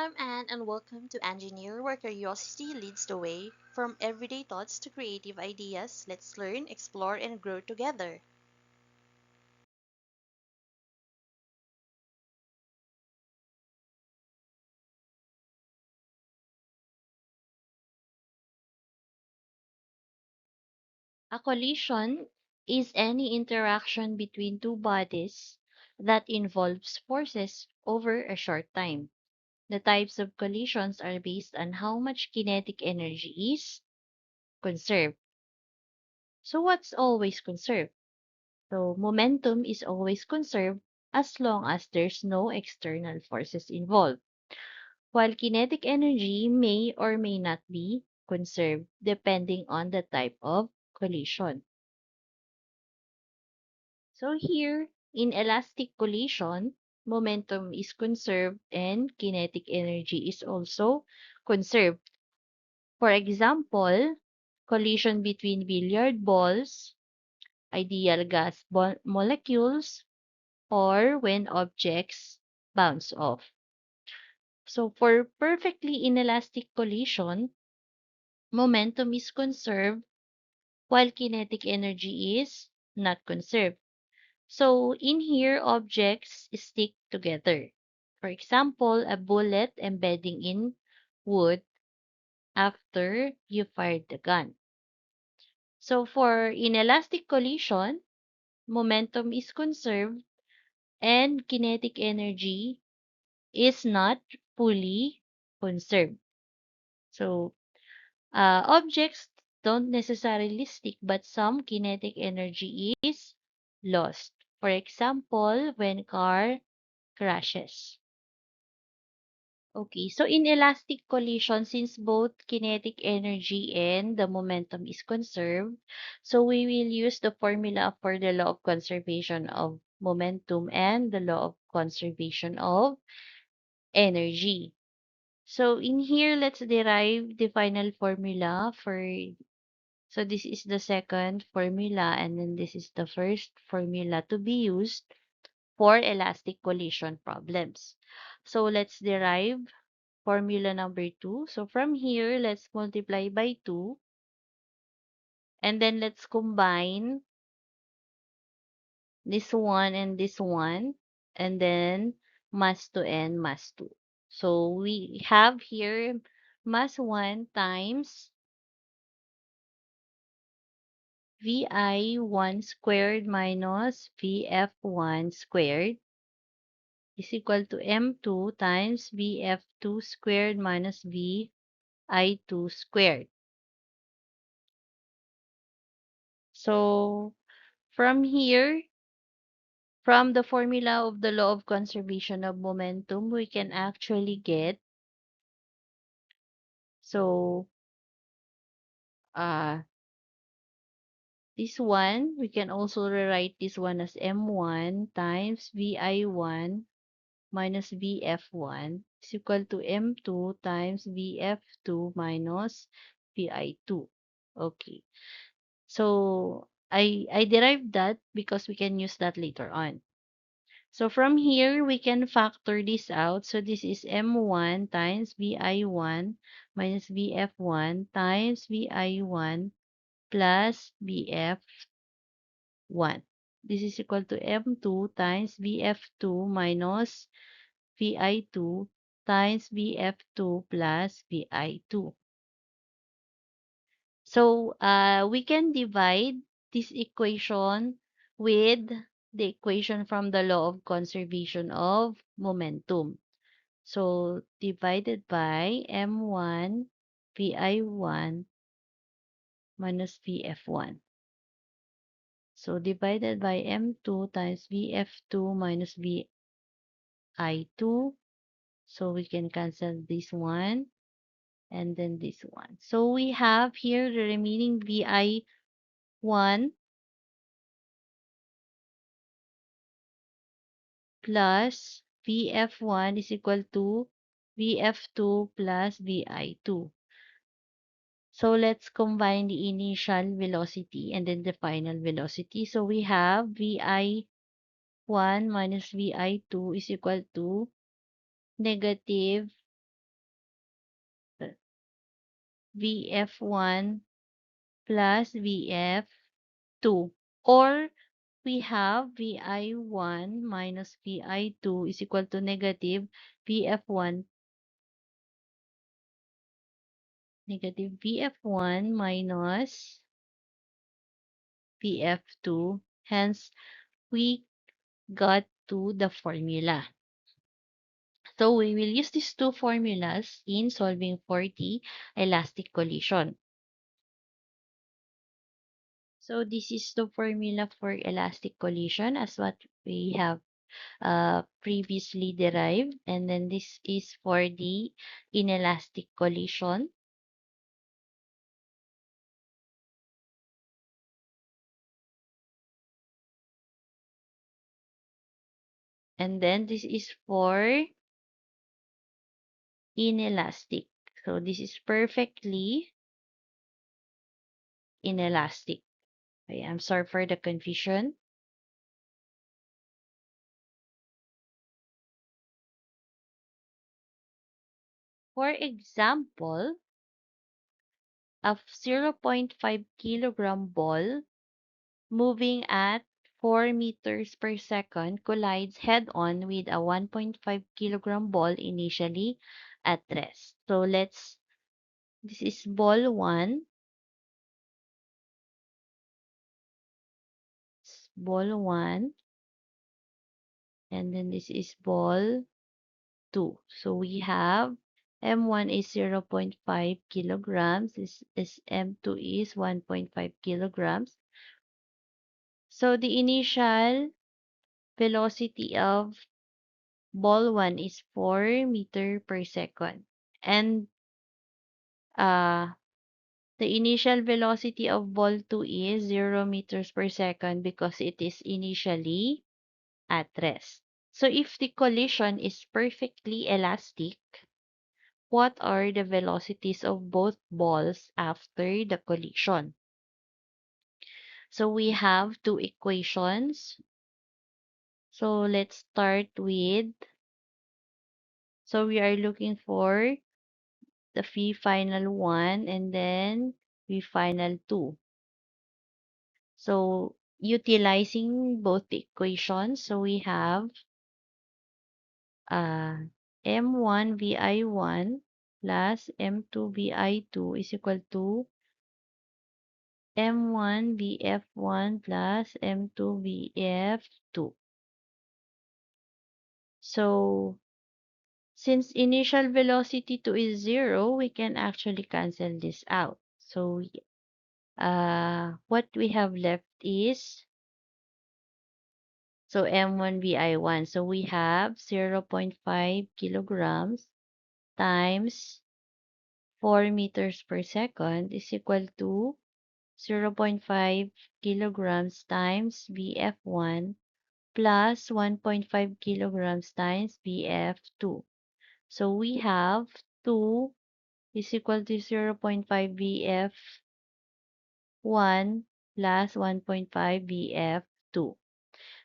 I'm Anne, and welcome to Engineer, where curiosity leads the way. From everyday thoughts to creative ideas, let's learn, explore, and grow together. A collision is any interaction between two bodies that involves forces over a short time. The types of collisions are based on how much kinetic energy is conserved. So what's always conserved? So momentum is always conserved as long as there's no external forces involved, while kinetic energy may or may not be conserved depending on the type of collision. So here, in elastic collision, momentum is conserved and kinetic energy is also conserved. For example, collision between billiard balls, ideal gas molecules, or when objects bounce off. So for perfectly inelastic collision, momentum is conserved while kinetic energy is not conserved. So in here, objects stick together. For example, a bullet embedding in wood after you fired the gun. So for inelastic collision, momentum is conserved and kinetic energy is not fully conserved. So objects don't necessarily stick, but some kinetic energy is lost. For example, when car crashes. Okay, so in elastic collision, since both kinetic energy and the momentum is conserved, so we will use the formula for the law of conservation of momentum and the law of conservation of energy. So in here, let's derive the final formula for, so this is the second formula, and then this is the first formula to be used for elastic collision problems. So let's derive formula number 2. So from here, let's multiply by 2. And then let's combine this one and this one. And then mass 2 and mass 2. So we have here mass 1 times VI1 squared minus VF1 squared is equal to M2 times VF2 squared minus VI2 squared. So from here, from the formula of the law of conservation of momentum, we can actually get, so uh, this one, we can also rewrite this one as M1 times VI1 minus VF1 is equal to M2 times VF2 minus VI2. Okay. So I derived that because we can use that later on. So from here, we can factor this out. So this is M1 times VI1 minus VF1 times VI1 plus VF1. This is equal to M2 times VF2 minus VI2 times VF2 plus VI2. So we can divide this equation with the equation from the law of conservation of momentum. So divided by M1 VI1 minus VF1. So divided by M2 times VF2 minus VI2. So we can cancel this one and then this one. So we have here the remaining VI1 plus VF1 is equal to VF2 plus VI2. So let's combine the initial velocity and then the final velocity. So we have VI1 minus VI2 is equal to negative VF1 plus VF2. Or we have VI1 minus VI2 is equal to negative VF1 minus VF2. Hence, we got to the formula. So we will use these two formulas in solving for the elastic collision. So this is the formula for elastic collision as what we have previously derived. And then this is for the inelastic collision. And then this is for inelastic. So this is perfectly inelastic. Okay, I'm sorry for the confusion. For example, a 0.5 kilogram ball moving at 4 meters per second collides head-on with a 1.5 kilogram ball initially at rest. So this is ball 1, and then this is ball 2. So we have M1 is 0.5 kilograms, is M2 is 1.5 kilograms. So the initial velocity of ball 1 is 4 meter per second. And uh, the initial velocity of ball 2 is 0 meters per second because it is initially at rest. So if the collision is perfectly elastic, what are the velocities of both balls after the collision? So we have two equations. So let's start with, so we are looking for the V final 1 and then V final 2. So utilizing both the equations, so we have uh, M1 VI1 plus M2 VI2 is equal to M1 VF1 plus M2 VF2. So since initial velocity 2 is 0, we can actually cancel this out. So what we have left is, so M1 VI1. So we have 0.5 kilograms times 4 meters per second is equal to 0.5 kilograms times VF1 plus 1.5 kilograms times VF2. So we have 2 is equal to 0.5 VF1 plus 1.5 VF2.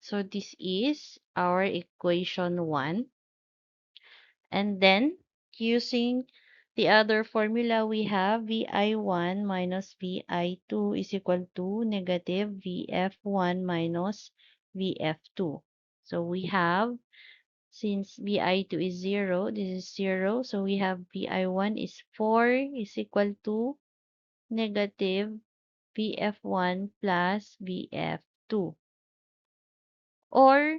So this is our equation 1. And then, using the other formula, we have VI1 minus VI2 is equal to negative VF1 minus VF2. So we have, since VI2 is 0, this is 0. So we have VI1 is 4 is equal to negative VF1 plus VF2. Or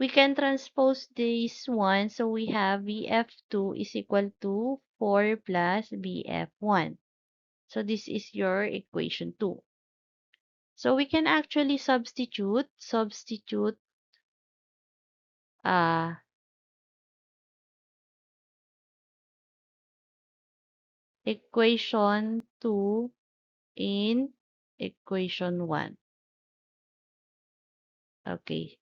we can transpose this one, so we have VF2 is equal to 4 plus VF1. So this is your equation 2. So we can actually substitute uh, equation 2 in equation 1. Okay.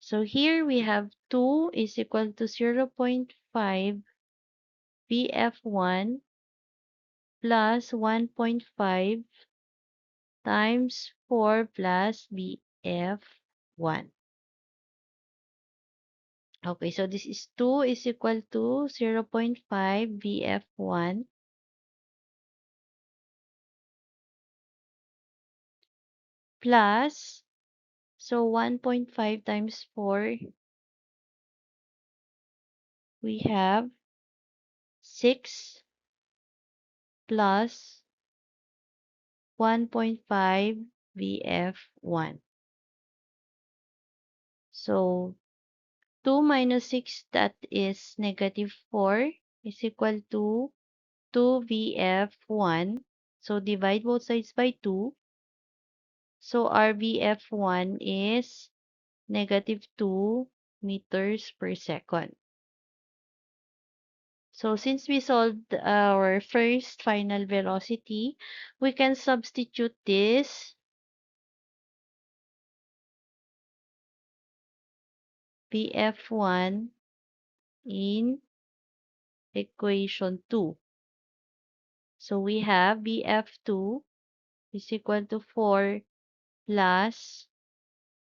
So here we have 2 is equal to 0.5 VF1 plus 1.5 times 4 plus BF1. Okay, so this is 2 is equal to 0.5 VF1 plus, so 1.5 times 4, we have 6 plus 1.5 VF1. So 2 minus 6, that is negative 4, is equal to 2 VF1. So divide both sides by 2. So our VF1 is negative 2 meters per second. So since we solved our first final velocity, we can substitute this VF1 in equation 2. So we have VF2 is equal to 4 plus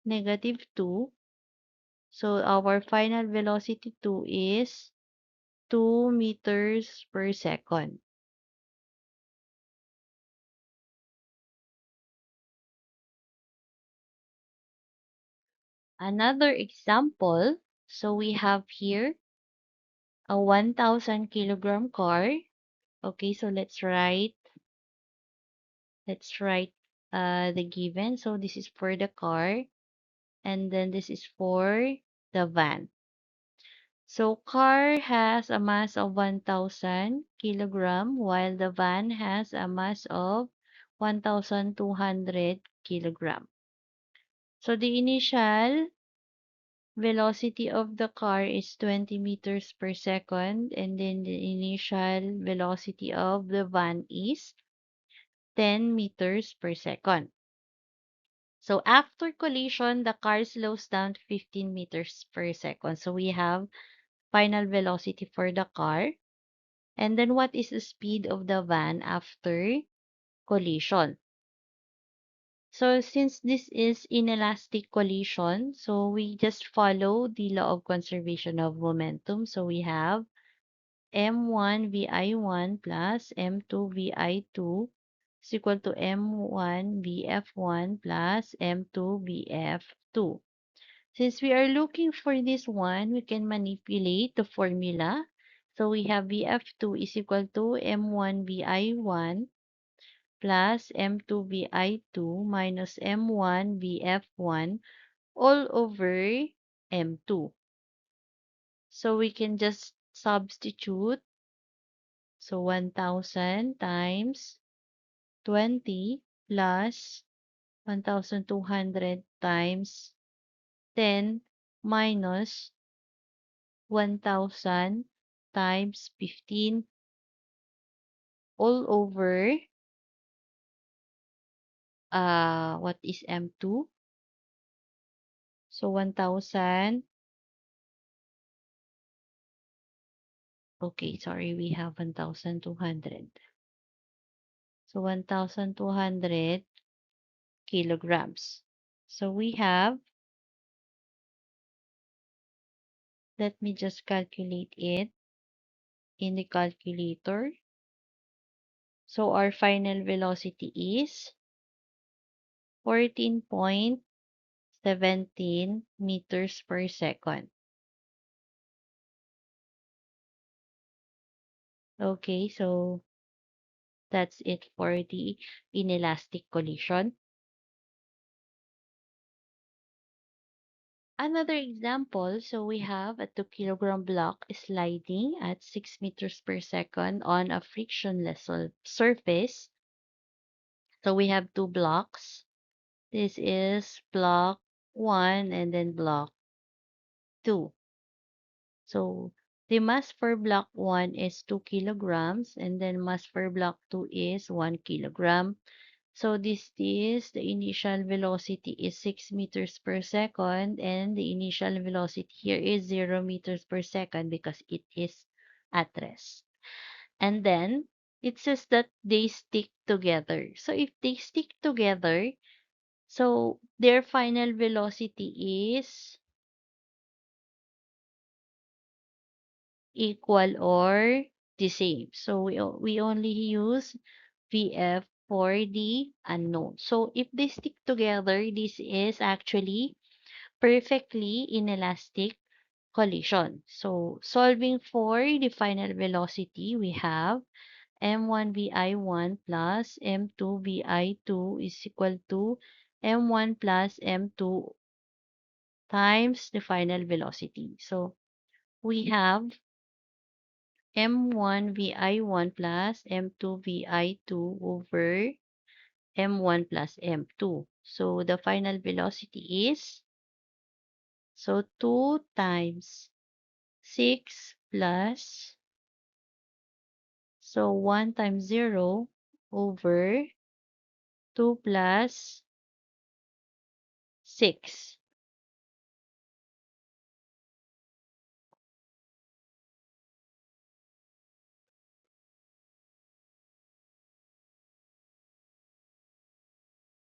negative 2. So our final velocity 2 is 2 meters per second. Another example, so we have here a 1,000 kilogram car. Okay, so let's write the given. So this is for the car, and then this is for the van. So car has a mass of 1,000 kilogram, while the van has a mass of 1,200 kilogram. So the initial velocity of the car is 20 meters per second, and then the initial velocity of the van is 10 meters per second. So after collision, the car slows down to 15 meters per second. So we have final velocity for the car. And then what is the speed of the van after collision? So since this is inelastic collision, so we just follow the law of conservation of momentum. So we have m1 vi1 plus m2 vi2 is equal to m1 vf1 plus m2 vf2. Since we are looking for this one, we can manipulate the formula. So we have vf2 is equal to m1 vi1 plus m2 vi2 minus m1 vf1 all over m2. So we can just substitute. So 1,000 times 20 plus 1,200 times 10 minus 1,000 times 15 all over, what is M2? So 1,000. Okay, sorry, we have 1,200. So 1,200 kilograms. So we have, let me just calculate it in the calculator. So our final velocity is 14.17 meters per second. Okay, so that's it for the inelastic collision. Another example, so we have a 2 kilogram block sliding at 6 meters per second on a frictionless surface. So we have two blocks. This is block 1 and then block 2. So the mass for block 1 is 2 kilograms, and then mass for block 2 is 1 kilogram. So this is the initial velocity is 6 meters per second, and the initial velocity here is 0 meters per second because it is at rest. And then it says that they stick together. So if they stick together, so their final velocity is equal or the same. So we only use VF for the unknown. So if they stick together, this is actually perfectly inelastic collision. So solving for the final velocity, we have m1 vi1 plus m2 vi2 is equal to m1 plus m2 times the final velocity. So we have m1 vi1 plus m2 vi2 over m1 plus m2. So the final velocity is, so 2 times 6 plus, so 1 times 0 over 2 plus 6.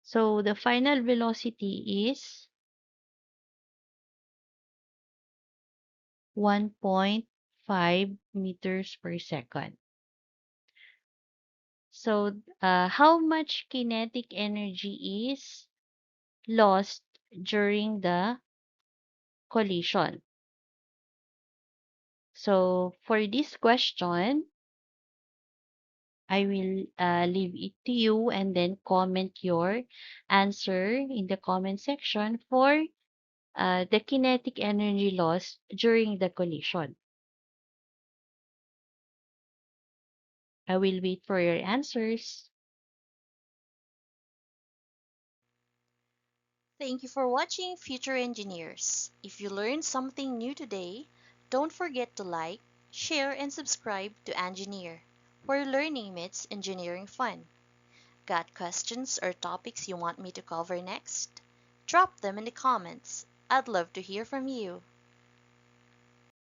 So the final velocity is 1.5 meters per second. So how much kinetic energy is lost during the collision? So for this question, I will leave it to you and then comment your answer in the comment section for the kinetic energy loss during the collision. I will wait for your answers. Thank you for watching Future Engineers. If you learned something new today, don't forget to like, share, and subscribe to Engineer, where learning meets engineering fun. Got questions or topics you want me to cover next? Drop them in the comments. I'd love to hear from you.